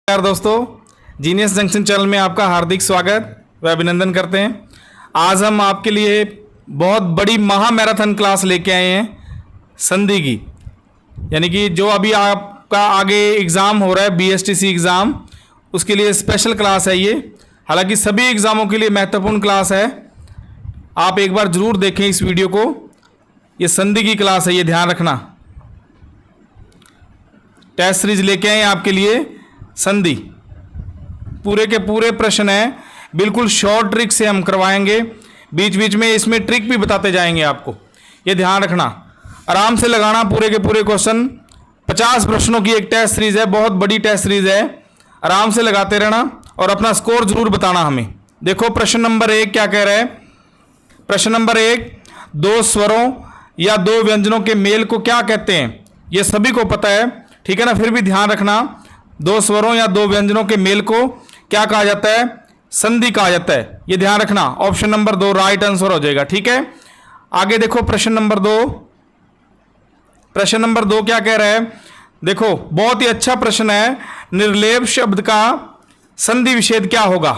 नमस्कार दोस्तों, genius junction channel में आपका हार्दिक स्वागत व अभिनंदन करते हैं। आज हम आपके लिए बहुत बड़ी महा मैराथन क्लास लेके आए हैं संधि की, यानी कि जो अभी आपका आगे एग्ज़ाम हो रहा है बीएसटीसी एग्ज़ाम, उसके लिए स्पेशल क्लास है ये। हालांकि सभी एग्ज़ामों के लिए महत्वपूर्ण क्लास है, आप एक बार ज़रूर देखें इस वीडियो को। ये संधि की क्लास है, ये ध्यान रखना। टेस्ट सीरीज लेके आए आपके लिए संधि, पूरे के पूरे प्रश्न हैं, बिल्कुल शॉर्ट ट्रिक से हम करवाएंगे, बीच बीच में इसमें ट्रिक भी बताते जाएंगे आपको। ये ध्यान रखना, आराम से लगाना पूरे के पूरे क्वेश्चन। 50 प्रश्नों की एक टेस्ट सीरीज है, बहुत बड़ी टेस्ट सीरीज है, आराम से लगाते रहना और अपना स्कोर जरूर बताना हमें। देखो प्रश्न नंबर 1 क्या कह रहा है। प्रश्न नंबर 1, दो स्वरों या दो व्यंजनों के मेल को क्या कहते हैं? ये सभी को पता है, ठीक है ना, फिर भी ध्यान रखना। दो स्वरों या दो व्यंजनों के मेल को क्या कहा जाता है? संधि कहा जाता है, ये ध्यान रखना। ऑप्शन नंबर 2 राइट आंसर हो जाएगा, ठीक है। आगे देखो प्रश्न नंबर 2। प्रश्न नंबर 2 क्या कह रहा है? देखो बहुत ही अच्छा प्रश्न है। निर्लेप शब्द का संधि विच्छेद क्या होगा?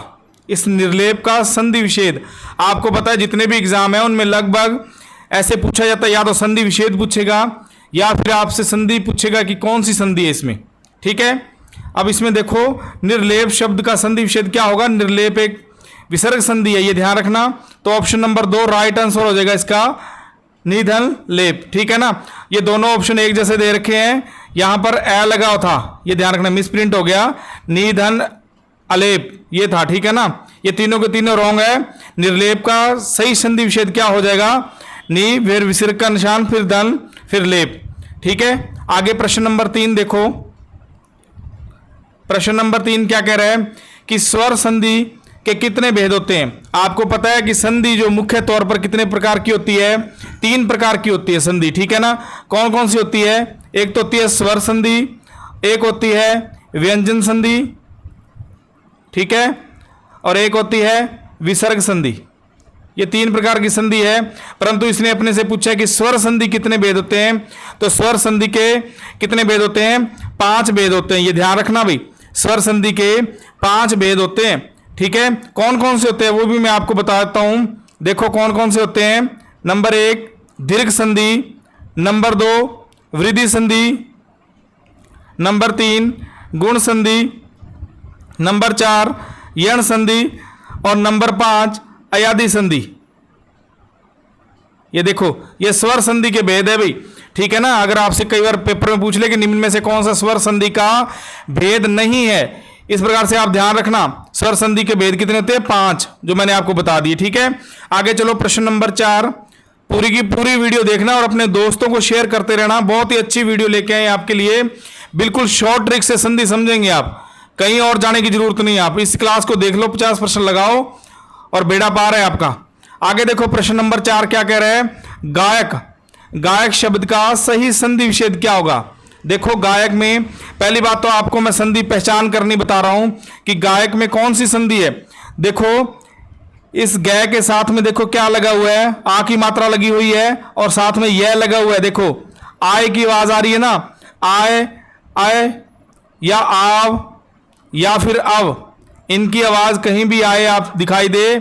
इस निर्लेप का संधि विच्छेद आपको पता है, जितने भी एग्जाम है उनमें लगभग ऐसे पूछा जाता है, या तो संधि विच्छेद पूछेगा या फिर आपसे संधि पूछेगा कि कौन सी संधि है इसमें, ठीक है। अब इसमें देखो निर्लेप शब्द का संधि विच्छेद क्या होगा? निर्लेप एक विसर्ग संधि है, ये ध्यान रखना। तो ऑप्शन नंबर 2 राइट आंसर हो जाएगा इसका, निधन लेप, ठीक है ना। ये दोनों ऑप्शन एक जैसे दे रखे हैं, यहां पर ए लगा हुआ था, ये ध्यान रखना, मिस प्रिंट हो गया, निधन अलेप ये था, ठीक है ना। ये तीनों के तीनों रॉन्ग है। निर्लेप का सही संधि विच्छेद क्या हो जाएगा? नी फिर विसर्ग का निशान फिर धन फिर लेप, ठीक है। आगे प्रश्न नंबर 3 देखो। प्रश्न नंबर 3 क्या कह रहा है कि स्वर संधि के कितने भेद होते हैं? आपको पता है कि संधि जो मुख्य तौर पर कितने प्रकार की होती है? 3 प्रकार की होती है संधि, ठीक है ना। कौन कौन सी होती है? एक तो होती है स्वर संधि, एक होती है व्यंजन संधि, ठीक है, और एक होती है विसर्ग संधि। ये 3 प्रकार की संधि है, परंतु इसने अपने से पूछा कि स्वर संधि कितने भेद होते हैं। तो स्वर संधि के कितने भेद होते हैं? 5 भेद होते हैं, ये ध्यान रखना भाई। स्वर संधि के 5 भेद होते हैं, ठीक है। कौन कौन से होते हैं वो भी मैं आपको बता देता हूं। देखो कौन कौन से होते हैं। नंबर 1 दीर्घ संधि, नंबर 2 वृद्धि संधि, नंबर 3 गुण संधि, नंबर 4 यण संधि और नंबर 5 अयादि संधि। ये देखो ये स्वर संधि के भेद है भाई, ठीक है ना। अगर आपसे कई बार पेपर में पूछ ले कि निम्न में से कौन सा स्वर संधि का भेद नहीं है, इस प्रकार से आप ध्यान रखना। स्वर संधि के भेद कितने होते हैं? 5, जो मैंने आपको बता दिए, ठीक है। आगे चलो प्रश्न नंबर 4। पूरी की पूरी वीडियो देखना और अपने दोस्तों को शेयर करते रहना। बहुत ही अच्छी वीडियो लेके आए आपके लिए, बिल्कुल शॉर्ट ट्रिक से संधि समझेंगे आप, कहीं और जाने की जरूरत नहीं। आप इस क्लास को देख लो, 50% लगाओ और बेड़ा पार है आपका। आगे देखो प्रश्न नंबर 4 क्या कह रहा है? गायक, गायक शब्द का सही संधि विच्छेद क्या होगा? देखो गायक में पहली बात तो आपको मैं संधि पहचान करनी बता रहा हूं कि गायक में कौन सी संधि है। देखो इस गय के साथ में देखो क्या लगा हुआ है? आ की मात्रा लगी हुई है और साथ में यह लगा हुआ है। देखो आय की आवाज आ रही है ना, आय आय या आव या फिर अव, इनकी आवाज कहीं भी आए आप दिखाई दे,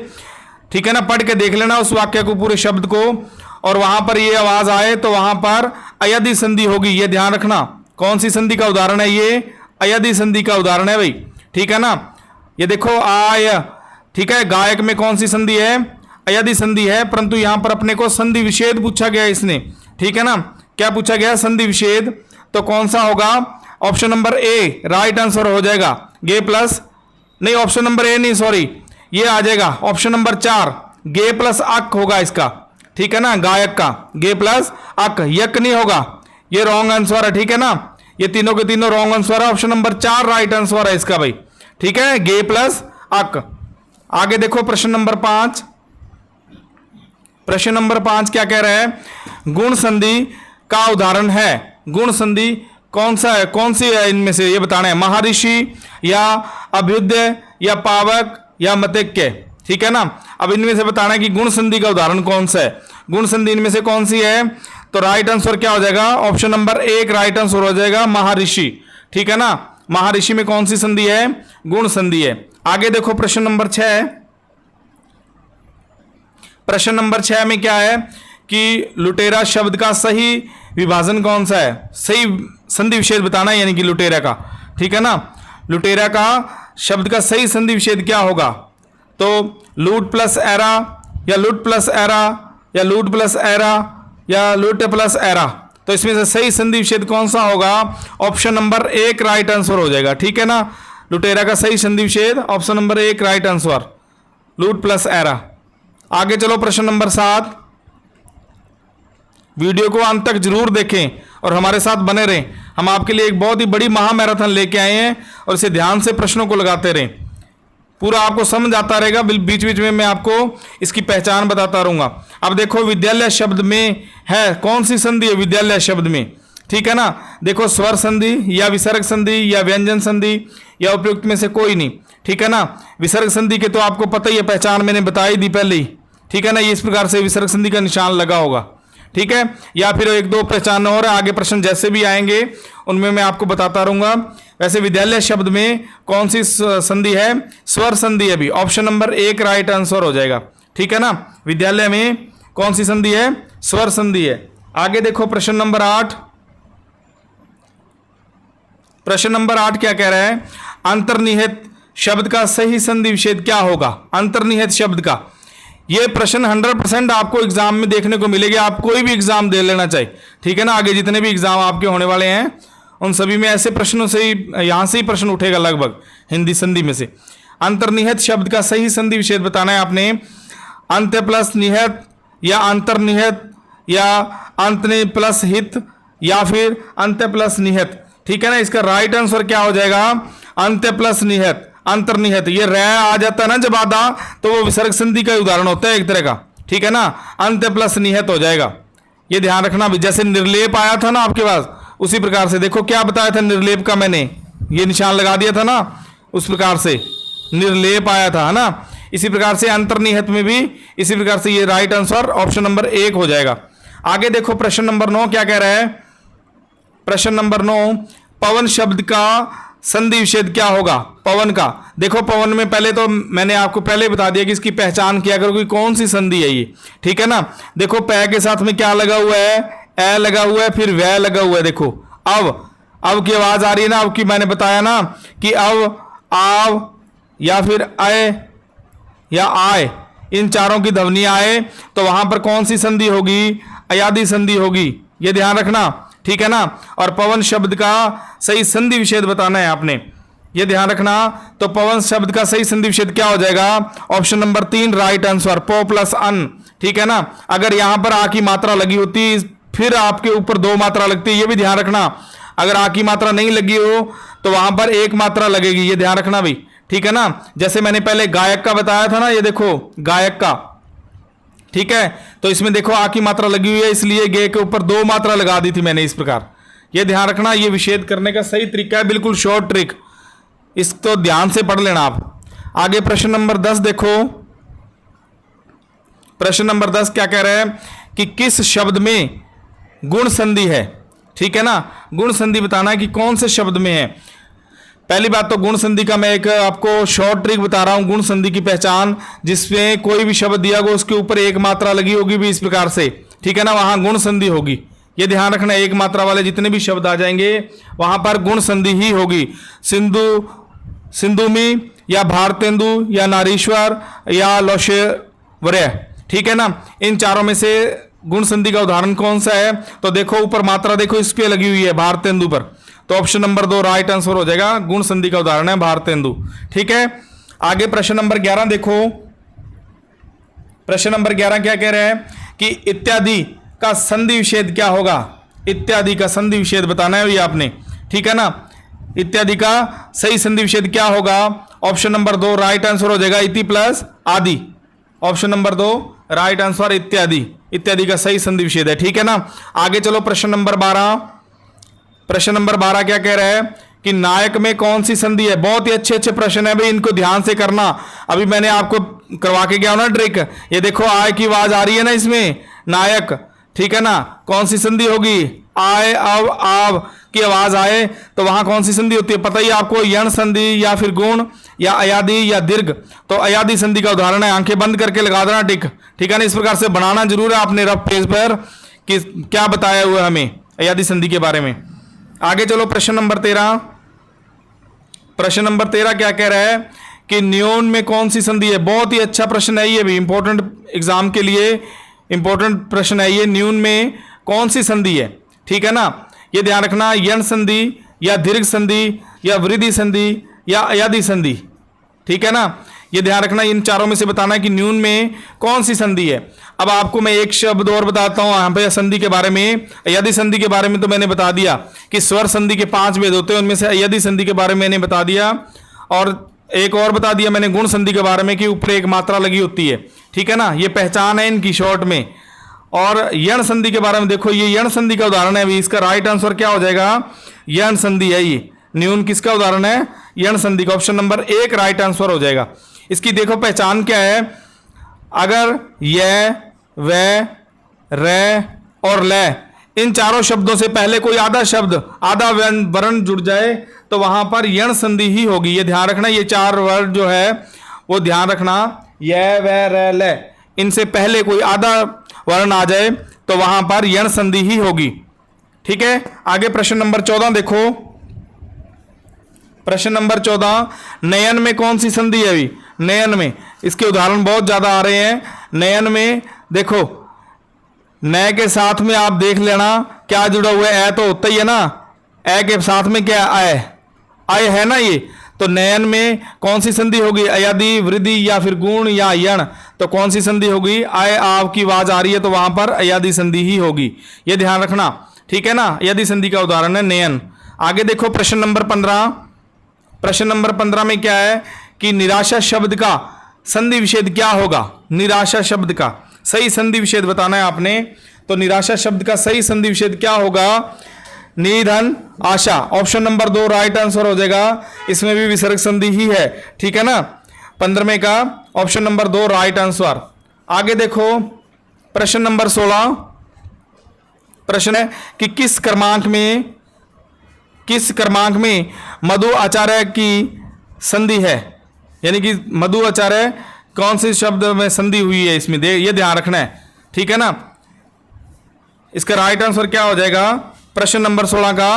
ठीक है ना। पढ़ के देख लेना उस वाक्य को, पूरे शब्द को, और वहां पर ये आवाज आए तो वहां पर अयदि संधि होगी, ये ध्यान रखना। कौन सी संधि का उदाहरण है? ये अयदि संधि का उदाहरण है भाई, ठीक है ना। ये देखो आय, ठीक है। गायक में कौन सी संधि है? अयदि संधि है, परंतु यहां पर अपने को संधि विच्छेद पूछा गया इसने, ठीक है ना। क्या पूछा गया? संधि विच्छेद। तो कौन सा होगा? Option number A right answer हो जाएगा। गे प्लस नहीं, ऑप्शन नंबर ए नहीं, सॉरी, ये आ जाएगा ऑप्शन नंबर 4 गे प्लस अक होगा इसका, ठीक है ना। गायक का गे प्लस अक, यक नहीं होगा, ये रॉन्ग आंसर है, ठीक है ना। ये तीनों के तीनों रॉन्ग आंसर है। ऑप्शन नंबर 4 राइट आंसर है इसका भाई, ठीक है, गे प्लस अक। आगे देखो प्रश्न नंबर 5। प्रश्न नंबर 5 क्या कह रहा है? गुण संधि का उदाहरण है। गुण संधि कौन सा है? कौन सी है इनमें से? ये बताना है। महर्षि या अभ्युदय या पावक या मतैक्य, ठीक है ना। अब इनमें से बताना है कि गुण संधि का उदाहरण कौन सा है। गुण संधि इनमें से कौन सी है? तो राइट आंसर क्या हो जाएगा? ऑप्शन नंबर 1 राइट आंसर हो जाएगा, महर्षि, ठीक है ना। महाऋषि में कौन सी संधि है? गुण संधि है। आगे देखो प्रश्न नंबर 6। प्रश्न नंबर 6 में क्या है कि लुटेरा शब्द का सही विभाजन कौन सा है? सही संधि विच्छेद बताना है, यानी कि लुटेरा का, ठीक है ना। लुटेरा का शब्द का सही संधि विच्छेद क्या होगा? तो लूट प्लस एरा, या लूट प्लस एरा, या लूट प्लस एरा, या लूट प्लस एरा। तो इसमें से सही संधि विच्छेद कौन सा होगा? ऑप्शन नंबर 1 राइट आंसर हो जाएगा, ठीक है ना। लुटेरा का सही संधि विच्छेद ऑप्शन नंबर 1 राइट आंसर, लूट प्लस एरा। आगे चलो प्रश्न नंबर 7। वीडियो को अंत तक जरूर देखें और हमारे साथ बने रहें। हम आपके लिए एक बहुत ही बड़ी महामैराथन लेके आए हैं और इसे ध्यान से प्रश्नों को लगाते रहें, पूरा आपको समझ आता रहेगा। बीच बीच में मैं आपको इसकी पहचान बताता रहूंगा। अब देखो विद्यालय शब्द में है कौन सी संधि है? विद्यालय शब्द में, ठीक है ना। देखो स्वर संधि या विसर्ग संधि या व्यंजन संधि या उपयुक्त में से कोई नहीं, ठीक है ना। विसर्ग संधि के तो आपको पता ही है, पहचान मैंने बताई दी पहले ही, ठीक है ना। ये इस प्रकार से विसर्ग संधि का निशान लगा होगा, ठीक है। या फिर 1-2 पहचान और आगे प्रश्न जैसे भी आएंगे उनमें मैं आपको बताता रहूंगा। वैसे विद्यालय शब्द में कौन सी संधि है? स्वर संधि है भी, ऑप्शन नंबर 1 राइट आंसर हो जाएगा, ठीक है ना। विद्यालय में कौन सी संधि है? स्वर संधि है। आगे देखो प्रश्न नंबर 8। प्रश्न नंबर 8 क्या कह रहा है? अंतर्निहित शब्द का सही संधि विच्छेद क्या होगा? अंतर्निहित शब्द का ये प्रश्न 100% आपको एग्जाम में देखने को मिलेगा। आप कोई भी एग्जाम दे लेना चाहिए, ठीक है ना। आगे जितने भी एग्जाम आपके होने वाले हैं उन सभी में ऐसे प्रश्नों से ही, यहाँ से ही प्रश्न उठेगा लगभग, हिंदी संधि में से। अंतर्निहित शब्द का सही संधि विच्छेद बताना है आपने। अंत्य प्लस निहित, या अंतर्निहित, या अंतनि प्लस हित, या फिर अंत्य प्लस निहित, ठीक है ना। इसका राइट आंसर क्या हो जाएगा? अंत्य प्लस निहित, अंतर्निहित। ये रह आ जाता है ना जब आधा, तो वो विसर्ग संधि का उदाहरण होता है एक तरह का, ठीक है ना। अंत्य प्लस निहित हो जाएगा, ये ध्यान रखना भी। जैसे निर्लेप आया था ना आपके पास, उसी प्रकार से देखो क्या बताया था निर्लेप का, मैंने ये निशान लगा दिया था ना, उस प्रकार से निर्लेप आया था, है ना। इसी प्रकार से अंतर्निहित में भी इसी प्रकार से ये राइट आंसर ऑप्शन नंबर 1 हो जाएगा। आगे देखो प्रश्न नंबर 9 क्या कह रहा है? प्रश्न नंबर 9, पवन शब्द का संधि विच्छेद क्या होगा? पवन का, देखो पवन में पहले तो मैंने आपको पहले बता दिया कि इसकी पहचान किया करो कि कौन सी संधि है ये, ठीक है ना। देखो पै के साथ में क्या लगा हुआ है? ए लगा हुआ है, फिर वह लगा हुआ है। देखो अब की आवाज आ रही है ना, अब की मैंने बताया ना कि अब, आव, या फिर आए या आए, इन चारों की ध्वनि आए तो वहां पर कौन सी संधि होगी? अयादी संधि होगी, ये ध्यान रखना, ठीक है ना। और पवन शब्द का सही संधि विच्छेद बताना है आपने, ये ध्यान रखना। तो पवन शब्द का सही संधि विच्छेद क्या हो जाएगा? ऑप्शन नंबर 3 राइट आंसर, पो प्लस अन, ठीक है ना। अगर यहां पर आ की मात्रा लगी होती फिर आपके ऊपर 2 मात्रा लगती है, ये भी ध्यान रखना। अगर आ की मात्रा नहीं लगी हो तो वहां पर 1 मात्रा लगेगी, ये ध्यान रखना भी, ठीक है ना। जैसे मैंने पहले गायक का बताया था ना, ये देखो गायक का, ठीक है। तो इसमें देखो आ की मात्रा लगी हुई है, इसलिए गे के ऊपर 2 मात्रा लगा दी थी मैंने, इस प्रकार। ये ध्यान रखना, ये विच्छेद करने का सही तरीका है, बिल्कुल शॉर्ट ट्रिक, इसको ध्यान से पढ़ लेना आप। आगे प्रश्न नंबर 10 देखो। प्रश्न नंबर 10 क्या कह रहा है कि किस शब्द में गुण संधि है, ठीक है ना। गुण संधि बताना है कि कौन से शब्द में है। पहली बात तो गुण संधि का मैं एक आपको शॉर्ट ट्रिक बता रहा हूं, गुण संधि की पहचान, जिसमें कोई भी शब्द दिया गया उसके ऊपर 1 मात्रा लगी होगी भी इस प्रकार से, ठीक है ना, वहां गुण संधि होगी। ये ध्यान रखना, 1 मात्रा वाले जितने भी शब्द आ जाएंगे वहां पर गुण संधि ही होगी। सिंधु, सिंधुमी, या भारतेंदु, या नारीश्वर, या लौशेवर्य, ठीक है ना। इन चारों में से गुण संधि का उदाहरण कौन सा है? तो देखो ऊपर मात्रा देखो इस पे लगी हुई है भारतेंदु पर, तो ऑप्शन नंबर 2 राइट आंसर हो जाएगा। गुण संधि का उदाहरण है भारतेंदु, ठीक है। आगे प्रश्न नंबर 11 देखो। प्रश्न नंबर 11 क्या कह रहे हैं कि इत्यादि का संधि विच्छेद क्या होगा? इत्यादि का संधि विच्छेद बताना है ये आपने, ठीक है ना। इत्यादि का सही संधि विच्छेद क्या होगा? ऑप्शन नंबर 2 राइट आंसर हो जाएगा, इति प्लस आदि, ऑप्शन नंबर 2 राइट आंसर इत्यादि। इत्यादि का सही संधि विच्छेद है, ठीक है ना। आगे चलो प्रश्न नंबर 12। प्रश्न नंबर 12 क्या कह रहा है कि नायक में कौन सी संधि है? बहुत ही अच्छे अच्छे प्रश्न है भाई, इनको ध्यान से करना। अभी मैंने आपको करवा के गया हूं ना ट्रिक, ये देखो आय की आवाज आ रही है ना इसमें, नायक, ठीक है ना। कौन सी संधि होगी? आय, अव, आव, की आवाज आए तो वहां कौन सी संधि होती है, पता ही आपको, यण संधि या फिर गुण या अयादि या दीर्घ। तो अयादि संधि का उदाहरण है, आंखें बंद करके लगा देना टिक, ठीक है ना। इस प्रकार से बनाना जरूर है आपने रफ पेज पर कि क्या बताया हुआ है हमें अयादि संधि के बारे में। आगे चलो प्रश्न नंबर 13। प्रश्न नंबर 13 क्या कह रहा है कि न्यून में कौन सी संधि है। बहुत ही अच्छा प्रश्न है ये भी, इंपॉर्टेंट एग्जाम के लिए इंपॉर्टेंट प्रश्न है ये। न्यून में कौन सी संधि है, ठीक है ना, ये ध्यान रखना। यण संधि या दीर्घ संधि या वृद्धि संधि या अयादि संधि, ठीक है ना, ये ध्यान रखना। इन चारों में से बताना है कि न्यून में कौन सी संधि है। अब आपको मैं एक शब्द और बताता हूं यहाँ पे संधि के बारे में। अयादि संधि के बारे में तो मैंने बता दिया कि स्वर संधि के 5 भेद होते हैं, उनमें से अयादि संधि के बारे में मैंने बता दिया। और एक और बता दिया मैंने गुण संधि के बारे में कि ऊपर एक मात्रा लगी होती है, ठीक है ना, ये पहचान है इनकी शॉर्ट में। और यण संधि के बारे में देखो, ये यण संधि का उदाहरण है। अभी इसका राइट आंसर क्या हो जाएगा, यण संधि है ये। न्यून किसका उदाहरण है, यण संधि का। ऑप्शन नंबर 1 राइट आंसर हो जाएगा। इसकी देखो पहचान क्या है, अगर य, व, र और ल इन चारों शब्दों से पहले कोई आधा शब्द, आधा वर्ण जुड़ जाए तो वहां पर यण संधि ही होगी। ये ध्यान रखना, ये 4 वर्ड जो है वो ध्यान रखना, य, व, र, ल, इनसे पहले कोई आधा वर्ण आ जाए तो वहां पर यण संधि ही होगी, ठीक है। आगे प्रश्न नंबर 14 देखो। प्रश्न नंबर 14, नयन में कौन सी संधि है। अभी नयन में इसके उदाहरण बहुत ज्यादा आ रहे हैं। नयन में देखो, नय के साथ में आप देख लेना क्या जुड़ा हुआ है, तो होता ही है ना, ए के साथ में क्या आय, आय है ना ये। तो नयन में कौन सी संधि होगी, अयादि, वृद्धि या फिर गुण या यण। तो कौन सी संधि होगी, आय आपकी आवाज आ रही है तो वहां पर अयादि संधि ही होगी, ये ध्यान रखना, ठीक है ना। अयादि संधि का उदाहरण है नयन। आगे देखो प्रश्न नंबर 15। प्रश्न नंबर 15 में क्या है कि निराशा शब्द का संधि विच्छेद क्या होगा। निराशा शब्द का सही संधि विच्छेद बताना है आपने। तो निराशा शब्द का सही संधि विच्छेद क्या होगा, निधन आशा। ऑप्शन नंबर 2 राइट आंसर हो जाएगा। इसमें भी विसर्ग संधि ही है, ठीक है ना। 15वें का ऑप्शन नंबर 2 राइट आंसर। आगे देखो प्रश्न नंबर 16। प्रश्न है कि किस क्रमांक में मधु आचार्य की संधि है, यानी कि मधु आचार्य कौन से शब्द में संधि हुई है इसमें, ये ध्यान रखना है, ठीक है ना। इसका राइट आंसर क्या हो जाएगा प्रश्न नंबर 16 का,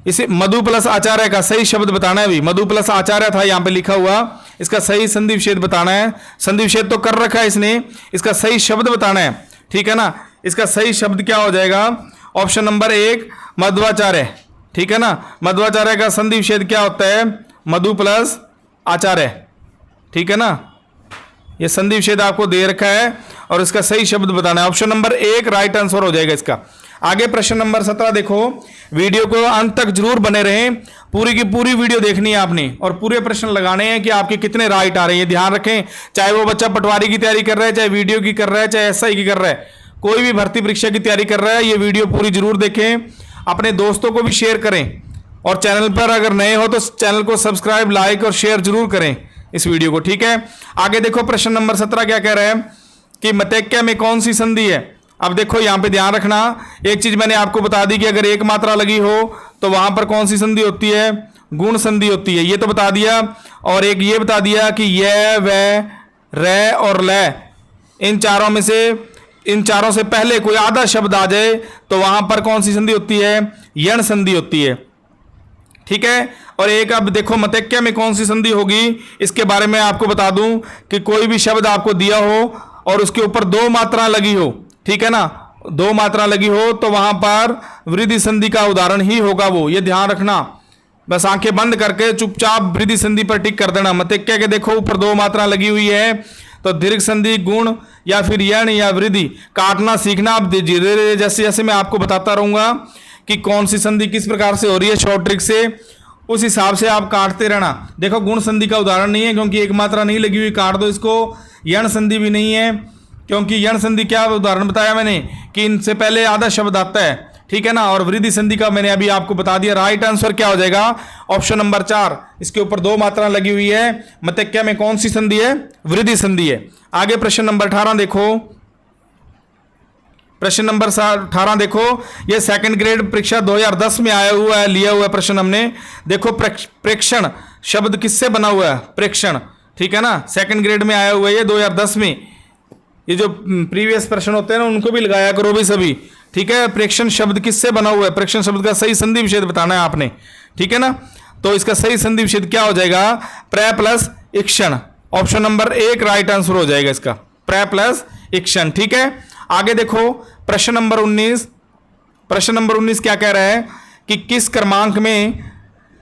इसे मधु प्लस आचार्य का सही शब्द बताना है। अभी मधु प्लस आचार्य था यहां पे लिखा हुआ, इसका सही संधि विच्छेद बताना है। संधि विच्छेद तो कर रखा है इसने, इसका सही शब्द बताना है, ठीक है ना। इसका सही शब्द क्या हो जाएगा, ऑप्शन नंबर 1 मध्वाचार्य, ठीक है ना। मध्वाचार्य का संधि विच्छेद क्या होता है, मधु प्लस आचार्य, ठीक है ना। ये संधि विच्छेद आपको दे रखा है और इसका सही शब्द बताना है। ऑप्शन नंबर 1 राइट आंसर हो जाएगा इसका। आगे प्रश्न नंबर 17 देखो। वीडियो को अंत तक जरूर बने रहें, पूरी की पूरी वीडियो देखनी है आपने और पूरे प्रश्न लगाने हैं कि आपके कितने राइट आ रहे हैं। ये ध्यान रखें, चाहे वो बच्चा पटवारी की तैयारी कर रहा है, चाहे वीडियो की कर रहा है, चाहे एसआई की कर रहा है, कोई भी भर्ती परीक्षा की तैयारी कर रहा है, ये वीडियो पूरी जरूर देखें, अपने दोस्तों को भी शेयर करें और चैनल पर अगर नए हो तो चैनल को सब्सक्राइब, लाइक और शेयर जरूर करें इस वीडियो को, ठीक है। आगे देखो प्रश्न नंबर 17 क्या कह रहा है कि मतैक्य में कौन सी संधि है। अब देखो यहां पे ध्यान रखना, एक चीज मैंने आपको बता दी कि अगर एक मात्रा लगी हो तो वहां पर कौन सी संधि होती है, गुण संधि होती है, ये तो बता दिया। और एक ये बता दिया कि य, व, र और ल इन चारों से पहले कोई आधा शब्द आ जाए तो वहां पर कौन सी संधि होती है, यण संधि होती है, ठीक है। और एक अब देखो मतैक्य में कौन सी संधि होगी, इसके बारे में आपको बता दूं कि कोई भी शब्द आपको दिया हो और उसके ऊपर 2 मात्रा लगी हो, ठीक है ना, 2 मात्रा लगी हो तो वहां पर वृद्धि संधि का उदाहरण ही होगा वो, ये ध्यान रखना। बस आंखें बंद करके चुपचाप वृद्धि संधि पर टिक कर देना। मतैक्य के देखो ऊपर 2 मात्रा लगी हुई है तो दीर्घ संधि, गुण या फिर यण या वृद्धि काटना सीखना। आप धीरे धीरे जैसे जैसे मैं आपको बताता रहूंगा कि कौन सी संधि किस प्रकार से हो रही है शॉर्ट ट्रिक से, उस हिसाब से आप काटते रहना। देखो गुण संधि का उदाहरण नहीं है क्योंकि एक मात्रा नहीं लगी हुई, काट दो इसको। यण संधि भी नहीं है क्योंकि यण संधि क्या उदाहरण बताया मैंने कि इनसे पहले आधा शब्द आता है, ठीक है ना। और वृद्धि संधि का मैंने अभी आपको बता दिया। राइट आंसर क्या हो जाएगा, ऑप्शन नंबर 4, इसके ऊपर 2 मात्रा लगी हुई है। मतैक्य में कौन सी संधि है, वृद्धि संधि है। आगे प्रश्न नंबर 18 देखो। प्रश्न नंबर 18 देखो, ये सेकंड ग्रेड परीक्षा 2010 में आया हुआ है, लिया हुआ है प्रश्न हमने। देखो प्रेक्षण शब्द किससे बना हुआ है? प्रेक्षण, ठीक है ना, सेकंड ग्रेड में आया हुआ है ये 2010 में। ये जो प्रीवियस प्रश्न होते हैं ना उनको भी लगाया करो भी सभी, ठीक है। प्रेक्षण शब्द किससे बना हुआ है? प्रेक्षण शब्द का सही संधि विच्छेद बताना है आपने, ठीक है ना। तो इसका सही संधि विच्छेद क्या हो जाएगा? प्र प्लस इक्षण। ऑप्शन नंबर 1 राइट आंसर हो जाएगा इसका, प्र प्लस इक्षण, ठीक है। आगे देखो प्रश्न नंबर 19। प्रश्न नंबर 19 क्या कह रहा है कि किस क्रमांक में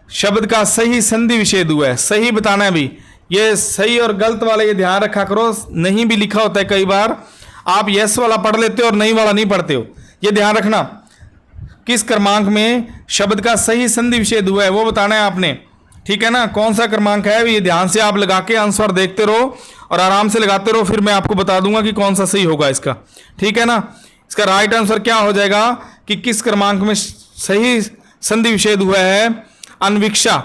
शब्द का सही संधि विच्छेद हुआ है? सही बताना है भी, ये सही और गलत वाला ये ध्यान रखा करो, नहीं भी लिखा होता है कई बार, आप यस वाला पढ़ लेते हो और नहीं वाला नहीं पढ़ते हो, ये ध्यान रखना। किस क्रमांक में शब्द का सही संधि विच्छेद हुआ है वो बताना है आपने, ठीक है ना। कौन सा क्रमांक है ये ध्यान से आप लगा के आंसर देखते रहो और आराम से लगाते रहो, फिर मैं आपको बता दूंगा कि कौन सा सही होगा इसका, ठीक है ना। इसका राइट आंसर क्या हो जाएगा कि किस क्रमांक में सही संधि विच्छेद हुआ है? अन्विक्षा,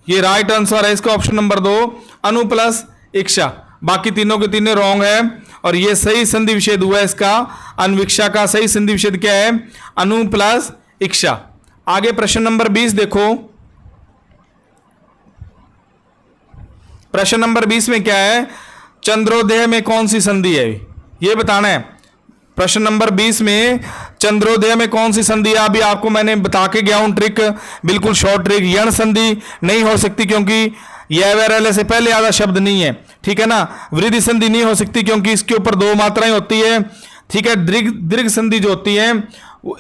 ये राइट आंसर है इसका, ऑप्शन नंबर 2 अनु प्लस इक्षा। बाकी तीनों के तीनों रॉन्ग है और ये सही संधि विच्छेद हुआ है इसका, अन्विक्षा का सही संधि विच्छेद क्या है? अनु प्लस इक्षा। आगे प्रश्न नंबर 20 देखो, प्रश्न नंबर 20 में क्या है? चंद्रोदय में कौन सी संधि है ये बताना है। प्रश्न नंबर 20 में चंद्रोदय में कौन सी संधि है? अभी आपको मैंने बता के गया हूं ट्रिक, बिल्कुल शॉर्ट ट्रिक। यण संधि नहीं हो सकती क्योंकि यह वैरल से पहले आधा शब्द नहीं है, ठीक है ना। वृद्धि संधि नहीं हो सकती क्योंकि इसके ऊपर 2 मात्राएं होती है, ठीक है। दीर्घ संधि जो होती है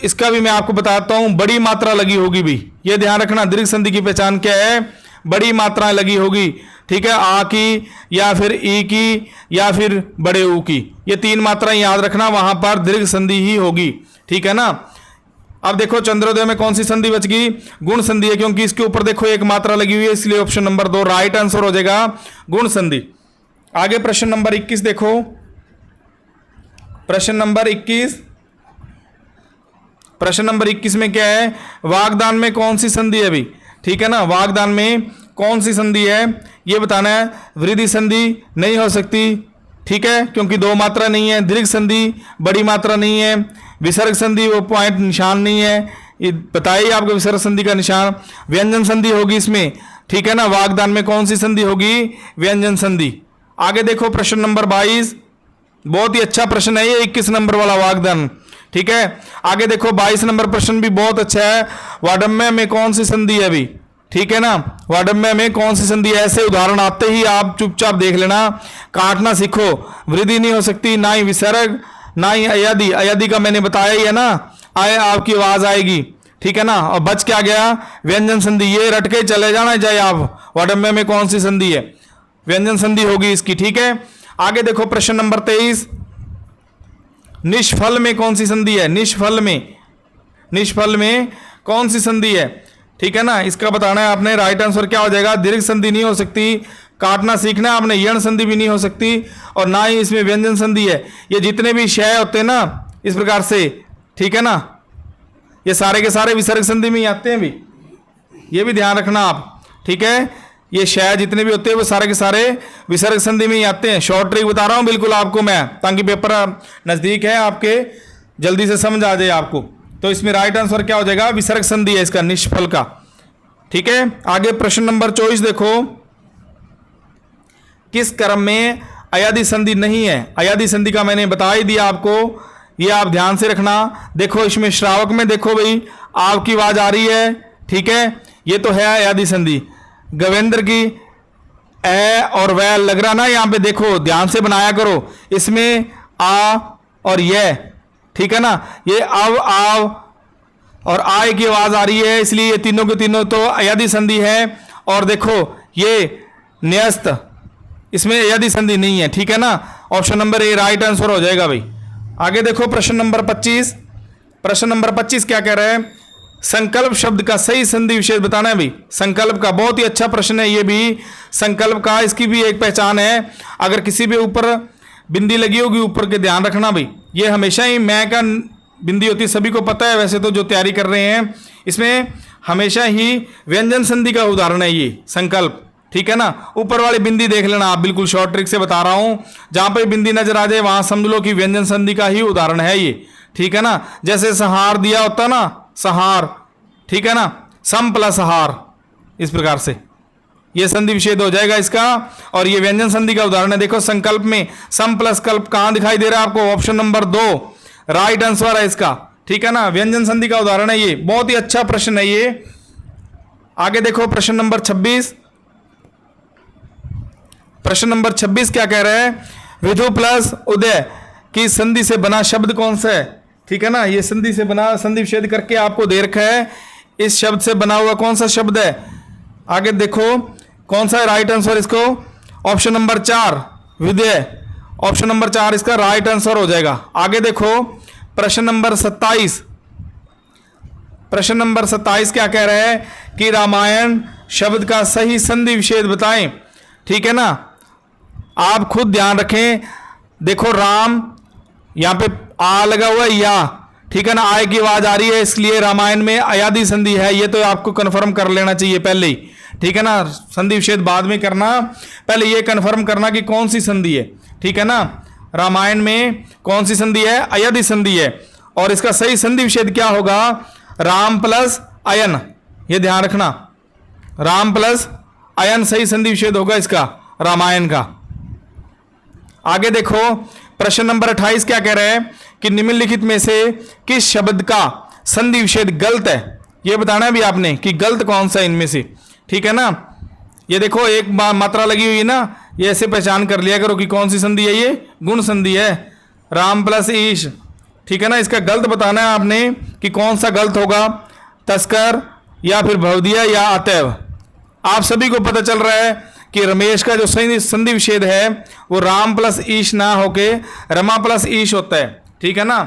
इसका भी मैं आपको बताता हूं, बड़ी मात्रा लगी होगी भी, ये ध्यान रखना। दीर्घ संधि की पहचान क्या है? बड़ी मात्राएं लगी होगी, ठीक है। आ की या फिर ई की या फिर बड़े ऊ की, ये 3 मात्राएं याद रखना, वहां पर दीर्घ संधि ही होगी, ठीक है ना। अब देखो चंद्रोदय में कौन सी संधि बच गई? गुण संधि है, क्योंकि इसके ऊपर देखो 1 मात्रा लगी हुई है, इसलिए ऑप्शन नंबर 2 राइट आंसर हो जाएगा, गुण संधि। आगे प्रश्न नंबर 21 देखो, प्रश्न नंबर 21। प्रश्न नंबर 21 में क्या है? वागदान में कौन सी संधि है अभी, ठीक है ना। वागदान में कौन सी संधि है ये बताना है। वृद्धि संधि नहीं हो सकती, ठीक है, क्योंकि 2 मात्रा नहीं है। दीर्घ संधि बड़ी मात्रा नहीं है। विसर्ग संधि वो पॉइंट निशान नहीं है, ये बताइए आपको विसर्ग संधि का निशान। व्यंजन संधि होगी इसमें, ठीक है ना। वागदान में कौन सी संधि होगी? व्यंजन संधि। आगे देखो प्रश्न नंबर 22, बहुत ही अच्छा प्रश्न है ये, 21 नंबर वाला वागदान, ठीक है। आगे देखो 22 नंबर प्रश्न भी बहुत अच्छा है। वाडम्य में कौन सी संधि है अभी, ठीक है ना। वाडम्य में कौन सी संधि है? ऐसे उदाहरण आते ही आप चुपचाप देख लेना, काटना सीखो। वृद्धि नहीं हो सकती, ना ही विसर्ग, ना ही अयदि। अयदि का मैंने बताया ही है ना, आए आपकी आवाज आएगी, ठीक है ना। और बच क्या गया? व्यंजन संधि। ये रट के चले जाना चाहे आप, वाडम्य में कौन सी संधि है? व्यंजन संधि होगी इसकी, ठीक है। आगे देखो प्रश्न नंबर 23, निष्फल में कौन सी संधि है? निष्फल में कौन सी संधि है, ठीक है ना। इसका बताना है आपने, राइट आंसर क्या हो जाएगा? दीर्घ संधि नहीं हो सकती, काटना सीखना है आपने। यण संधि भी नहीं हो सकती और ना ही इसमें व्यंजन संधि है। ये जितने भी शय होते हैं ना इस प्रकार से, ठीक है ना, ये सारे के सारे विसर्ग संधि में ही आते हैं भी, ये भी ध्यान रखना आप, ठीक है। ये शय जितने भी होते हैं वो सारे के सारे विसर्ग संधि में ही आते हैं। शॉर्ट ट्रिक बता रहा हूँ बिल्कुल आपको मैं, ताकि पेपर नज़दीक है आपके, जल्दी से समझ आ जाए आपको। तो इसमें राइट आंसर क्या हो जाएगा? विसर्ग संधि है इसका, निष्फल का, ठीक है। आगे प्रश्न नंबर 24 देखो, किस क्रम में अयादि संधि नहीं है? अयादि संधि का मैंने बता ही दिया आपको, ये आप ध्यान से रखना। देखो इसमें श्रावक में देखो भाई आपकी आवाज आ रही है, ठीक है, ये तो है अयादि संधि। गवेंद्र की ए और वह लग रहा ना, यहाँ पे देखो ध्यान से बनाया करो, इसमें आ और यह, ठीक है ना, ये अब आव और आय की आवाज आ रही है, इसलिए ये तीनों के तीनों तो अयादि संधि है। और देखो ये न्यस्त, इसमें अयादि संधि नहीं है, ठीक है ना। Option number A right answer हो जाएगा भाई। आगे देखो प्रश्न नंबर 25। प्रश्न नंबर 25 क्या कह रहा है? संकल्प शब्द का सही संधि विच्छेद बताना है भाई। संकल्प का बहुत ही अच्छा प्रश्न है ये भी, संकल्प का, इसकी भी एक पहचान है। अगर किसी भी ऊपर बिंदी लगी होगी ऊपर के, ध्यान रखना भाई, ये हमेशा ही मैं का बिंदी होती है, सभी को पता है वैसे तो जो तैयारी कर रहे हैं। इसमें हमेशा ही व्यंजन संधि का उदाहरण है ये संकल्प, ठीक है ना। ऊपर वाली बिंदी देख लेना आप, बिल्कुल शॉर्ट ट्रिक से बता रहा हूं, जहां पे बिंदी नजर आ जाए वहां समझ लो कि व्यंजन संधि का ही उदाहरण है ये, ठीक है ना। जैसे सहार दिया होता ना, सहार, ठीक है ना, सम प्लस हार, इस प्रकार से ये संधि विच्छेद हो जाएगा इसका। और ये व्यंजन संधि का उदाहरण है। देखो संकल्प में सम प्लस कल्प कहां दिखाई दे रहा है आपको, ऑप्शन नंबर 2 राइट आंसर है इसका, ठीक है ना। व्यंजन संधि का उदाहरण है ये, बहुत ही अच्छा प्रश्न है ये। आगे देखो प्रश्न नंबर 26। प्रश्न नंबर 26 क्या कह रहा है, विधु प्लस उदय की संधि से बना शब्द कौन सा है, ठीक है ना। ये संधि से बना, संधि विच्छेद करके आपको दे रखा है, इस शब्द से बना हुआ कौन सा शब्द है। आगे देखो कौन सा है राइट आंसर इसको, ऑप्शन नंबर 4 विधेय, ऑप्शन नंबर 4 इसका राइट आंसर हो जाएगा। आगे देखो प्रश्न नंबर 27। प्रश्न नंबर 27 क्या कह रहा है कि रामायण शब्द का सही संधि विच्छेद बताएं, ठीक है ना। आप खुद ध्यान रखें, देखो राम, यहां पे आ लगा हुआ है या, ठीक है ना, आय की आवाज आ रही है, इसलिए रामायण में अयादि संधि है, ये तो आपको कंफर्म कर लेना चाहिए पहले ही, ठीक है ना। संधि विच्छेद बाद में करना, पहले ये कंफर्म करना कि कौन सी संधि है, ठीक है ना। रामायण में कौन सी संधि है, अयादि संधि है, और इसका सही संधि विच्छेद क्या होगा, राम प्लस अयन, ये ध्यान रखना, राम प्लस अयन सही संधि विच्छेद होगा इसका रामायण का। आगे देखो प्रश्न नंबर 28 क्या कह रहा है कि निम्नलिखित में से किस शब्द का संधि विच्छेद गलत है, यह बताना है भी आपने कि गलत कौन सा इनमें से, ठीक है ना। ये देखो एक मात्रा लगी हुई है ना, ये ऐसे पहचान कर लिया करो कि कौन सी संधि है, ये गुण संधि है, राम प्लस ईश, ठीक है ना। इसका गलत बताना है आपने कि कौन सा गलत होगा, तस्कर या फिर भवदिया या अतएव। आप सभी को पता चल रहा है कि रमेश का जो संधि विच्छेद है वो राम प्लस ईश ना होके रमा प्लस ईश होता है, ठीक है ना,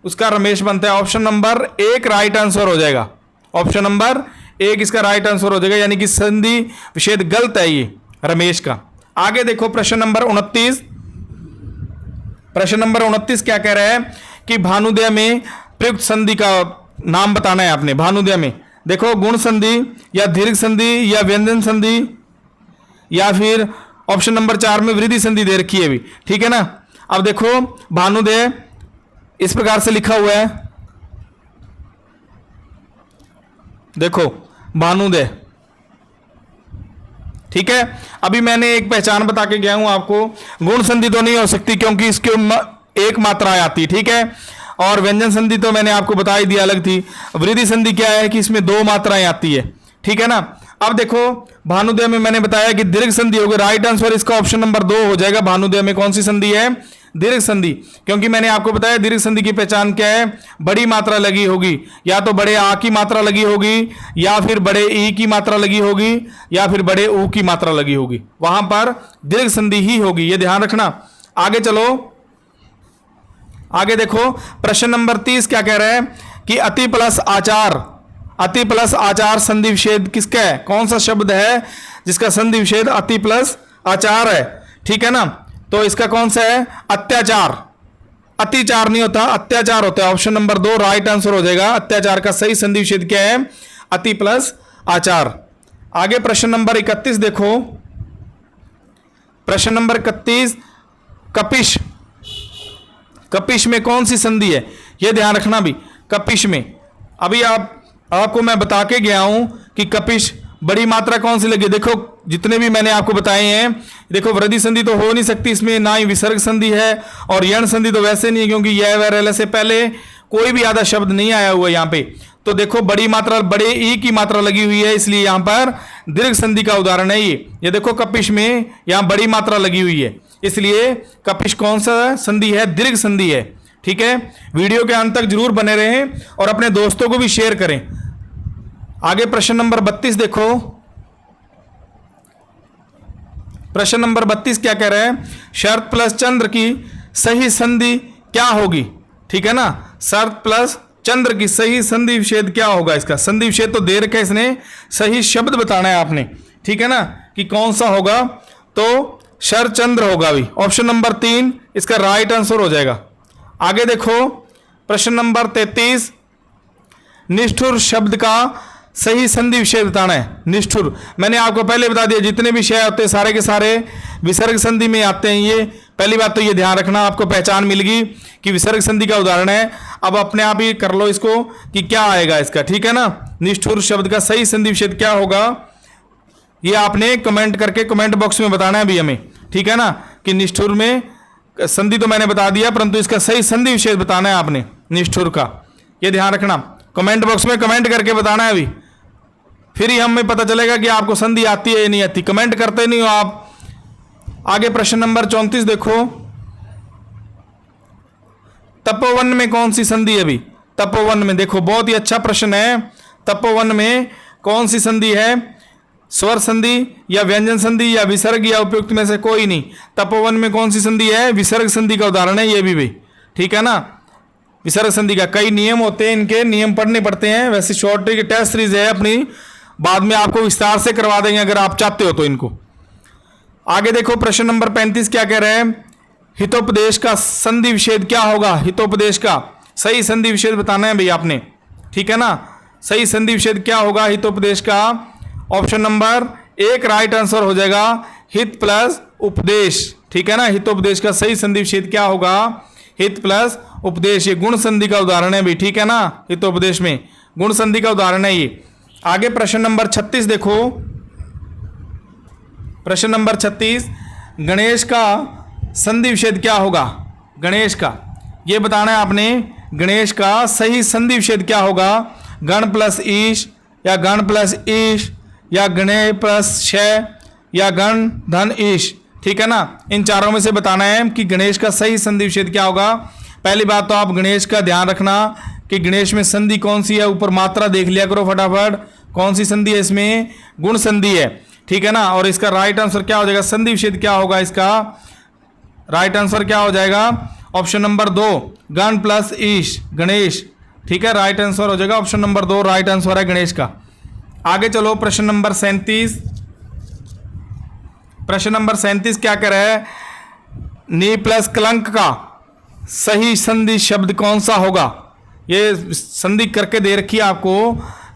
उसका रमेश बनता है। ऑप्शन नंबर 1 राइट आंसर हो जाएगा, ऑप्शन नंबर 1 इसका राइट आंसर हो जाएगा, यानी कि संधि विच्छेद गलत है ये रमेश का। आगे देखो प्रश्न नंबर 29। प्रश्न नंबर 29 क्या कह रहा है कि भानुदय में प्रयुक्त संधि का नाम बताना है आपने। भानुदय में देखो गुण संधि या दीर्घ संधि या व्यंजन संधि या फिर ऑप्शन नंबर 4 में वृद्धि संधि दे रखी है भी, ठीक है ना। अब देखो भानुदय इस प्रकार से लिखा हुआ है, देखो भानुदय, ठीक है। अभी मैंने एक पहचान बता के गया हूं आपको, गुण संधि तो नहीं हो सकती क्योंकि इसके एक मात्रा आती है, ठीक है, और व्यंजन संधि तो मैंने आपको बता ही दिया अलग थी। वृद्धि संधि क्या है कि इसमें 2 मात्राएं आती है, ठीक है ना। अब देखो भानुदय में मैंने बताया कि दीर्घ संधि होगी, राइट आंसर इसका ऑप्शन नंबर 2 हो जाएगा। भानुदय में कौन सी संधि है, दीर्घ संधि, क्योंकि मैंने आपको बताया दीर्घ संधि की पहचान क्या है, बड़ी मात्रा लगी होगी, या तो बड़े आ की मात्रा लगी होगी, या फिर बड़े ई की मात्रा लगी होगी, या फिर बड़े ऊ की मात्रा लगी होगी, वहां पर दीर्घ संधि ही होगी, ये ध्यान रखना। आगे चलो, आगे देखो प्रश्न नंबर 30 क्या कह रहा है कि अति प्लस आचार, अति प्लस आचार संधि विच्छेद किसका है, कौन सा शब्द है जिसका संधि विच्छेद अति प्लस आचार है, ठीक है ना। तो इसका कौन सा है, अत्याचार, अतिचार नहीं होता, अत्याचार होता है, ऑप्शन नंबर 2 राइट आंसर हो जाएगा। अत्याचार का सही संधि विच्छेद क्या है, अति प्लस आचार। आगे प्रश्न नंबर 31 देखो, प्रश्न नंबर 31 कपिश, कपिश में कौन सी संधि है, यह ध्यान रखना भी। कपिश में अभी आपको मैं बता के गया हूं कि कपिश बड़ी मात्रा कौन सी लगी, देखो जितने भी मैंने आपको बताए हैं, देखो वृद्धि संधि तो हो नहीं सकती इसमें, ना ही विसर्ग संधि है, और यण संधि तो वैसे नहीं है क्योंकि यह वह से पहले कोई भी आधा शब्द नहीं आया हुआ यहाँ पे। तो देखो बड़ी मात्रा, बड़े ई की मात्रा लगी हुई है, इसलिए यहाँ पर दीर्घ संधि का उदाहरण है ये देखो कपिश में यहाँ बड़ी मात्रा लगी हुई है, इसलिए कपिश कौन सा संधि है, दीर्घ संधि है, ठीक है। वीडियो के अंत तक जरूर बने रहें और अपने दोस्तों को भी शेयर करें। आगे प्रश्न नंबर 32 देखो, प्रश्न नंबर 32 क्या कह रहा है, शर्त प्लस चंद्र की सही संधि क्या होगी, ठीक है ना। शर्त प्लस चंद्र की सही संधि विच्छेद क्या होगा, इसका संधि विच्छेद तो दे रखा है इसने, सही शब्द बताना है आपने, ठीक है ना, कि कौन सा होगा। तो शर चंद्र होगा भी, ऑप्शन नंबर 3 इसका राइट आंसर हो जाएगा। आगे देखो प्रश्न नंबर 33 निष्ठुर शब्द का सही संधि विच्छेद बताना है। निष्ठुर मैंने आपको पहले बता दिया, जितने भी शय होते हैं सारे के सारे विसर्ग संधि में आते हैं। ये पहली बात तो ये ध्यान रखना, आपको पहचान मिल गई कि विसर्ग संधि का उदाहरण है। अब अपने आप ही कर लो इसको कि क्या आएगा इसका, ठीक है ना। निष्ठुर शब्द का सही संधि विच्छेद क्या होगा, ये आपने कमेंट करके कमेंट बॉक्स में बताना है अभी हमें, ठीक है ना। कि निष्ठुर में संधि तो मैंने बता दिया, परंतु इसका सही संधि विच्छेद बताना है आपने निष्ठुर का, ये ध्यान रखना। कमेंट बॉक्स में कमेंट करके बताना है अभी, फिर ही हमें पता चलेगा कि आपको संधि आती है या नहीं आती। कमेंट करते नहीं हो आप। आगे प्रश्न नंबर 34 देखो, तपोवन में कौन सी संधि है अभी। तपोवन में देखो, बहुत ही अच्छा प्रश्न है। तपोवन में कौन सी संधि है, स्वर संधि या व्यंजन संधि या विसर्ग या उपयुक्त में से कोई नहीं। तपोवन में कौन सी संधि है, विसर्ग संधि का उदाहरण है ये भी भाई, ठीक है ना। विसर्ग संधि का कई नियम होते हैं, इनके नियम पढ़ने पड़ते हैं। वैसे शॉर्ट ट्रिक टेस्ट सीरीज है अपनी, बाद में आपको विस्तार से करवा देंगे अगर आप चाहते हो तो इनको। आगे देखो प्रश्न नंबर 35 क्या कह रहे हैं, हितोपदेश का संधि विच्छेद क्या होगा। हितोपदेश का सही संधि विच्छेद बताना है भाई आपने, ठीक है ना। सही संधि विच्छेद क्या होगा हितोपदेश का, ऑप्शन नंबर 1 राइट आंसर हो जाएगा, हित प्लस उपदेश, ठीक है ना। हितोपदेश का सही संधि विच्छेद क्या होगा, हित प्लस उपदेश। ये गुण संधि का उदाहरण है भाई, ठीक है ना। हितोपदेश में गुण संधि का उदाहरण है ये। आगे प्रश्न नंबर 36 देखो, प्रश्न नंबर 36, गणेश का संधि विच्छेद क्या होगा। गणेश का ये बताना है आपने, गणेश का सही संधि विच्छेद क्या होगा। गण प्लस ईश या गण प्लस ईश या गणे प्लस क्षय या गण धन ईश, ठीक है ना। इन चारों में से बताना है कि गणेश का सही संधि विच्छेद क्या होगा। पहली बात तो आप गणेश का ध्यान रखना कि गणेश में संधि कौन सी है, ऊपर मात्रा देख लिया करो फटाफट, कौन सी संधि है इसमें, गुण संधि है, ठीक है ना। और इसका राइट आंसर क्या हो जाएगा, संधि विच्छेद क्या होगा इसका, राइट आंसर क्या हो जाएगा, ऑप्शन नंबर 2 गण प्लस ईश गणेश, ठीक है। राइट आंसर हो जाएगा ऑप्शन नंबर 2, राइट आंसर है गणेश का। आगे चलो प्रश्न नंबर 37, प्रश्न नंबर 37 क्या कह रहा है, नी प्लस कलंक का सही संधि शब्द कौन सा होगा। ये संधि करके दे रखी है आपको,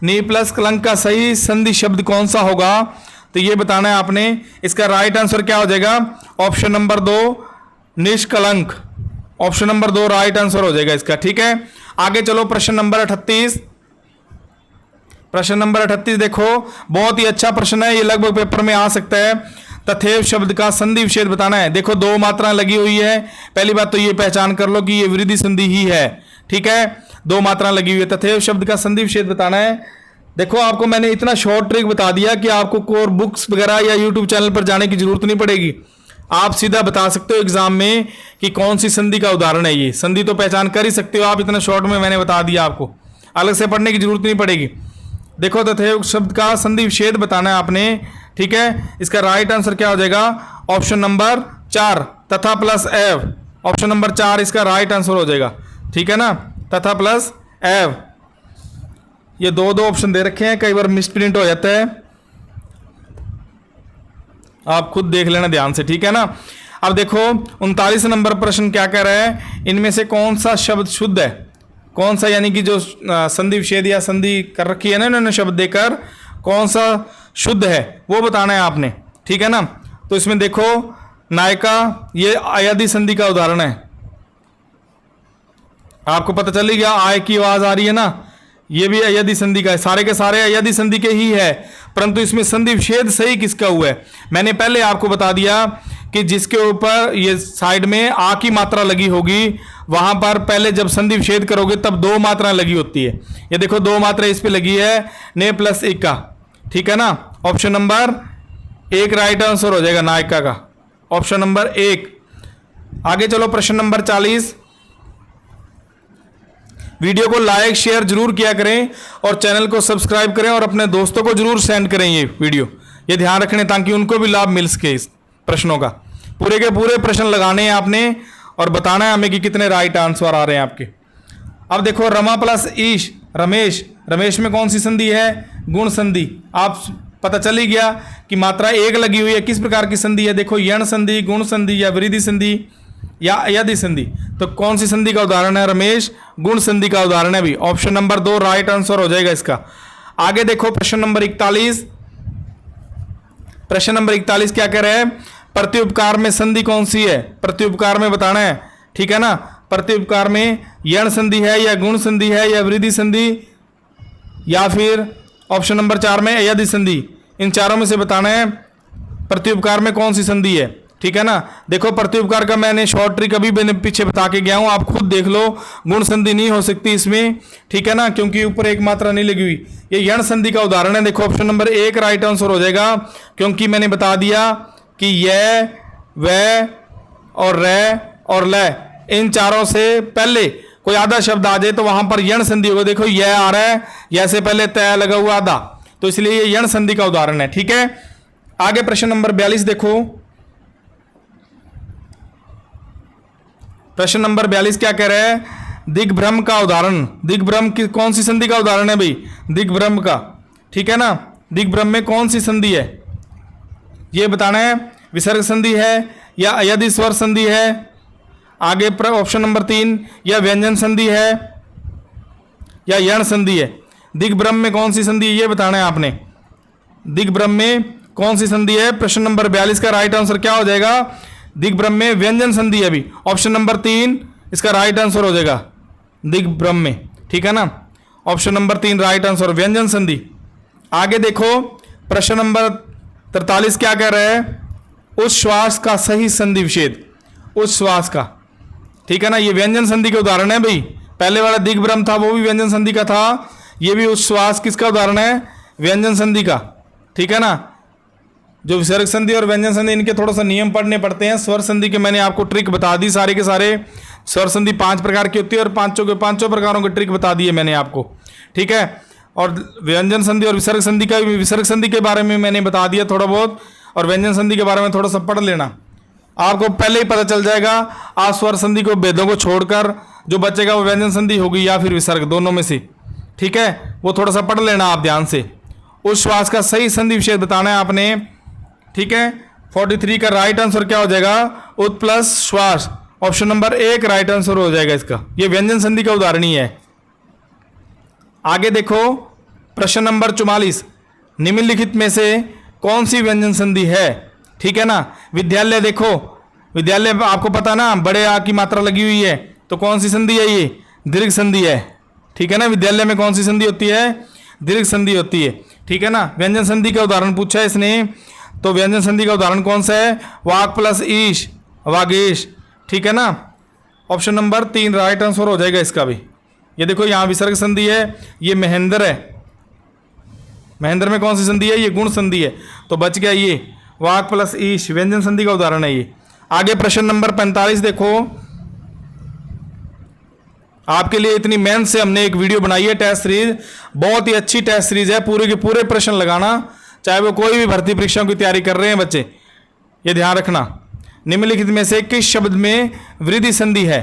नी प्लस कलंक का सही संधि शब्द कौन सा होगा, तो ये बताना है आपने। इसका राइट आंसर क्या हो जाएगा, ऑप्शन नंबर 2 निष्कलंक, ऑप्शन नंबर 2 राइट आंसर हो जाएगा इसका, ठीक है। आगे चलो प्रश्न नंबर 38, प्रश्न नंबर 38 देखो, बहुत ही अच्छा प्रश्न है, ये लगभग पेपर में आ सकता है। तथैव शब्द का संधि विच्छेद बताना है। देखो 2 मात्राएं लगी हुई है, पहली बात तो ये पहचान कर लो कि ये वृद्धि संधि ही है, ठीक है। 2 मात्राएं लगी हुई है, तथैव शब्द का संधि विच्छेद बताना है। देखो आपको मैंने इतना शॉर्ट ट्रिक बता दिया कि आपको कोर बुक्स वगैरह या यूट्यूब चैनल पर जाने की जरूरत नहीं पड़ेगी। आप सीधा बता सकते हो एग्जाम में कि कौन सी संधि का उदाहरण है ये। संधि तो पहचान कर ही सकते हो आप, इतना शॉर्ट में मैंने बता दिया, आपको अलग से पढ़ने की जरूरत नहीं पड़ेगी। देखो तथैव शब्द का संधि विच्छेद बताना है आपने, ठीक है। इसका राइट आंसर क्या हो जाएगा, ऑप्शन नंबर 4 तथा प्लस एव, ऑप्शन नंबर 4 इसका राइट आंसर हो जाएगा, ठीक है ना। तथा प्लस एव, ये 2 ऑप्शन दे रखे हैं, कई बार मिसप्रिंट हो जाता है, आप खुद देख लेना ध्यान से, ठीक है ना। अब देखो 39 नंबर प्रश्न क्या कह रहा है, इनमें से कौन सा शब्द शुद्ध है, कौन सा, यानी कि जो संधि विच्छेद या संधि कर रखी है ना इन्होंने शब्द देकर, कौन सा शुद्ध है वो बताना है आपने, ठीक है ना। तो इसमें देखो नायिका, ये अयदि संधि का उदाहरण है, आपको पता चल गया, आय की आवाज आ रही है ना, ये भी अयदि संधि का है, सारे के सारे अयदि संधि के ही है, परंतु इसमें संधि विच्छेद सही किसका हुआ है। मैंने पहले आपको बता दिया कि जिसके ऊपर ये साइड में आ की मात्रा लगी होगी, वहां पर पहले जब संधि विच्छेद करोगे तब 2 मात्रा लगी होती है। ये देखो 2 मात्रा इस पे लगी है, ने प्लस एक का, ठीक है ना। ऑप्शन नंबर 1 राइट आंसर हो जाएगा नायिका का, ऑप्शन नंबर 1। आगे चलो प्रश्न नंबर 40, वीडियो को लाइक शेयर जरूर किया करें और चैनल को सब्सक्राइब करें और अपने दोस्तों को जरूर सेंड करें ये वीडियो, ये ध्यान रखने ताकि उनको भी लाभ मिल सके इस प्रश्नों का। पूरे के पूरे प्रश्न लगाने हैं आपने और बताना है हमें कि कितने राइट आंसर आ रहे हैं आपके। अब देखो रमा प्लस ईश रमेश, रमेश में कौन सी संधि है, गुण संधि। आप पता चल ही गया कि मात्रा 1 लगी हुई है, किस प्रकार की संधि है, देखो यण संधि, गुण संधि या वृद्धि संधि या अयदि संधि। तो कौन सी संधि का उदाहरण है, रमेश गुण संधि का उदाहरण है भी, ऑप्शन नंबर 2 राइट आंसर हो जाएगा इसका। आगे देखो प्रश्न नंबर 41। प्रश्न नंबर 41 क्या कह रहा है, प्रत्युपकार में संधि कौन सी है, प्रत्युपकार में बताना है, ठीक है ना। प्रत्युपकार में यण संधि है या गुण संधि है या वृद्धि संधि या फिर ऑप्शन नंबर 4 में अयधि संधि, इन चारों में से बताना है प्रत्युपकार में कौन सी संधि है, ठीक है ना। देखो प्रत्युपकार का मैंने शॉर्ट ट्रिक अभी मैंने पीछे बता के गया हूं, आप खुद देख लो। गुण संधि नहीं हो सकती इसमें, ठीक है ना, क्योंकि ऊपर एक मात्रा नहीं लगी हुई। ये यण संधि का उदाहरण है। देखो ऑप्शन नंबर 1 राइट आंसर हो जाएगा, क्योंकि मैंने बता दिया कि यह, वह और र और ल, इन चारों से पहले कोई आधा शब्द आ जाए तो वहां पर यण संधि होगा। देखो यह आ रहा है, यह से पहले तय लगा हुआ आधा, तो इसलिए ये यण संधि का उदाहरण है, ठीक है। आगे प्रश्न नंबर 42 देखो। प्रश्न नंबर 42 क्या कह रहा है, दिग्भ्रम का उदाहरण। दिग्भ्रम की कौन सी संधि का उदाहरण है भाई, दिग्भ्रम का, ठीक है ना। दिग्भ्रम में कौन सी संधि है ये बताना है, विसर्ग संधि है या अयधि स्वर संधि है। आगे ऑप्शन नंबर 3, या व्यंजन संधि है या यण संधि है। दिग्भ्रम में कौन सी संधि है ये बताना है आपने, दिग्भ्रम में कौन सी संधि है। प्रश्न नंबर 42 का राइट आंसर क्या हो जाएगा, दिग्भ्रम में व्यंजन संधि है अभी, ऑप्शन नंबर 3 इसका राइट आंसर हो जाएगा दिग्भ्रम में, ठीक है ना। ऑप्शन नंबर 3 राइट आंसर, व्यंजन संधि। आगे देखो प्रश्न नंबर 43 क्या कह रहा है, उच्छ्वास का सही संधि विच्छेद, उच्छ्वास का, ठीक है ना। ये व्यंजन संधि के उदाहरण है भाई, पहले वाला दिग्भ्रम था वो भी व्यंजन संधि का था, ये भी उच्छ्वास किसका उदाहरण है, व्यंजन संधि का, ठीक है ना। जो विसर्ग संधि और व्यंजन संधि इनके थोड़ा सा नियम पढ़ने पड़ते हैं। स्वर संधि के मैंने आपको ट्रिक बता दी सारे के सारे। स्वर संधि 5 प्रकार की होती है और पांचों प्रकारों के ट्रिक बता दिए मैंने आपको, ठीक है। और व्यंजन संधि और विसर्ग संधि का, विसर्ग संधि के बारे में मैंने बता दिया थोड़ा बहुत, और व्यंजन संधि के बारे में थोड़ा सा पढ़ लेना, आपको पहले ही पता चल जाएगा। आप स्वर संधि को भेदों को छोड़कर जो बचेगा वो व्यंजन संधि होगी या फिर विसर्ग, दोनों में से, ठीक है। वो थोड़ा सा पढ़ लेना आप ध्यान से। उच्छ्वास का सही संधि विच्छेद बताना है आपने, ठीक है। 43 का राइट आंसर क्या हो जाएगा, उत प्लस श्वास, ऑप्शन नंबर 1 राइट आंसर हो जाएगा इसका। ये व्यंजन संधि का उदाहरण ही है। आगे देखो प्रश्न नंबर 44, निम्नलिखित में से कौन सी व्यंजन संधि है, ठीक है ना। विद्यालय, देखो विद्यालय आपको पता ना, बड़े आ की मात्रा लगी हुई है, तो कौन सी संधि है ये, दीर्घ संधि है, ठीक है ना। विद्यालय में कौन सी संधि होती है, दीर्घ संधि होती है, ठीक है ना। व्यंजन संधि का उदाहरण पूछा है इसने, तो व्यंजन संधि का उदाहरण कौन सा है, वाक प्लस ईश, वागेश, ठीक है ना। ऑप्शन नंबर 3 राइट आंसर हो जाएगा इसका भी। ये देखो यहाँ विसर्ग संधि है, ये महेंद्र है, महेंद्र में कौन सी संधि है, ये गुण संधि है, तो बच गया ये वाक प्लस ईश, व्यंजन संधि का उदाहरण है ये। आगे प्रश्न नंबर 45 देखो, आपके लिए इतनी मेहनत से हमने एक वीडियो बनाई है, टेस्ट सीरीज, बहुत ही अच्छी टेस्ट सीरीज है, पूरे के पूरे प्रश्न लगाना, चाहे वो कोई भी भर्ती परीक्षाओं की तैयारी कर रहे हैं बच्चे, ये ध्यान रखना। निम्नलिखित में से किस शब्द में वृद्धि संधि है,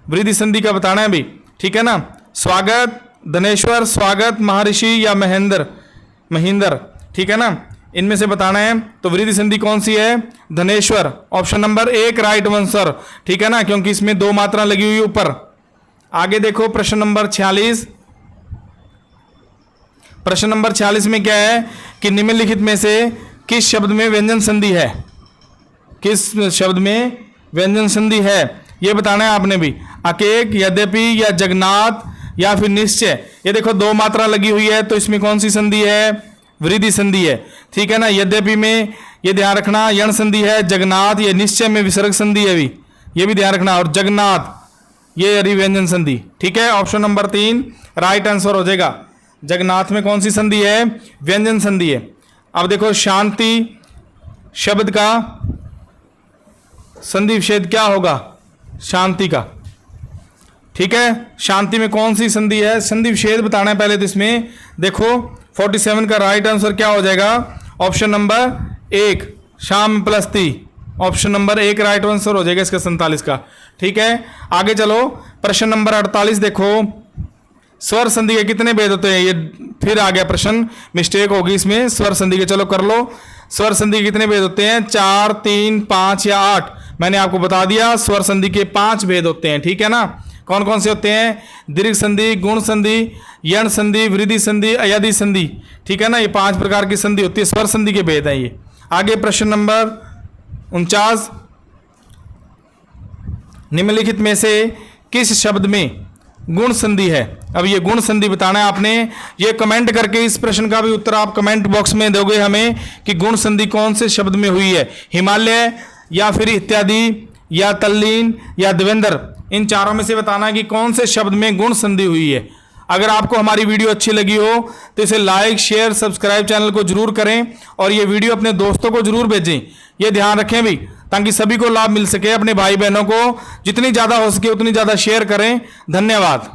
वृद्धि संधि का बताना है भी, ठीक है ना। स्वागत, धनेश्वर, स्वागत, महर्षि या महेंद्र, महेंद्र, ठीक है ना, इनमें से बताना है। तो वृद्धि संधि कौन सी है, Dhaneshwar, option number 1 right answer, ठीक है ना, क्योंकि इसमें 2 मात्रा लगी हुई ऊपर। आगे देखो प्रश्न नंबर 46, प्रश्न नंबर 46 में क्या है कि निम्नलिखित में से किस शब्द में व्यंजन संधि है, किस शब्द में व्यंजन संधि है ये बताना है आपने भी। अकेक, यद्यपि या जगन्नाथ या फिर निश्चय। ये देखो 2 मात्रा लगी हुई है, तो इसमें कौन सी संधि है, वृद्धि संधि है, ठीक है ना। यद्यपि में ये ध्यान रखना यण संधि है, जगन्नाथ या निश्चय में विसर्ग संधि है भी, ये भी ध्यान रखना, और जगन्नाथ ये व्यंजन संधि, ठीक है। ऑप्शन नंबर 3 राइट आंसर हो जाएगा। जगन्नाथ में कौन सी संधि है, व्यंजन संधि है। अब देखो शांति शब्द का संधि विच्छेद क्या होगा, शांति का, ठीक है। शांति में कौन सी संधि है, संधि विच्छेद बताना है पहले। तो इसमें देखो 47 का राइट आंसर क्या हो जाएगा, ऑप्शन नंबर 1 शाम प्लस ती, ऑप्शन नंबर 1 राइट आंसर हो जाएगा इसका 47 का, ठीक है। आगे चलो प्रश्न नंबर 48 देखो, स्वर संधि के कितने भेद होते हैं, ये फिर आ गया प्रश्न, मिस्टेक होगी इसमें, स्वर संधि के, चलो कर लो। स्वर संधि के कितने भेद होते हैं, 4, 3, 5 या 8। मैंने आपको बता दिया स्वर संधि के 5 भेद होते हैं, ठीक है ना, कौन कौन से होते हैं? दीर्घ संधि, गुण संधि, यण संधि, वृद्धि संधि, अयादि संधि। ठीक है ना, ये 5 प्रकार की संधि होती है, स्वर संधि के भेद हैं ये। आगे प्रश्न नंबर 49, निम्नलिखित में से किस शब्द में गुण संधि है? अब ये गुण संधि बताना है आपने। ये कमेंट करके इस प्रश्न का भी उत्तर आप कमेंट बॉक्स में दोगे हमें कि गुण संधि कौन से शब्द में हुई है, हिमालय या फिर इत्यादि या तल्लीन या देवेंद्र, इन चारों में से बताना है कि कौन से शब्द में गुण संधि हुई है। अगर आपको हमारी वीडियो अच्छी लगी हो तो इसे लाइक, शेयर, सब्सक्राइब चैनल को जरूर करें और ये वीडियो अपने दोस्तों को जरूर भेजें। ये ध्यान रखें भी, ताकि सभी को लाभ मिल सके। अपने भाई बहनों को जितनी ज़्यादा हो सके उतनी ज़्यादा शेयर करें। धन्यवाद।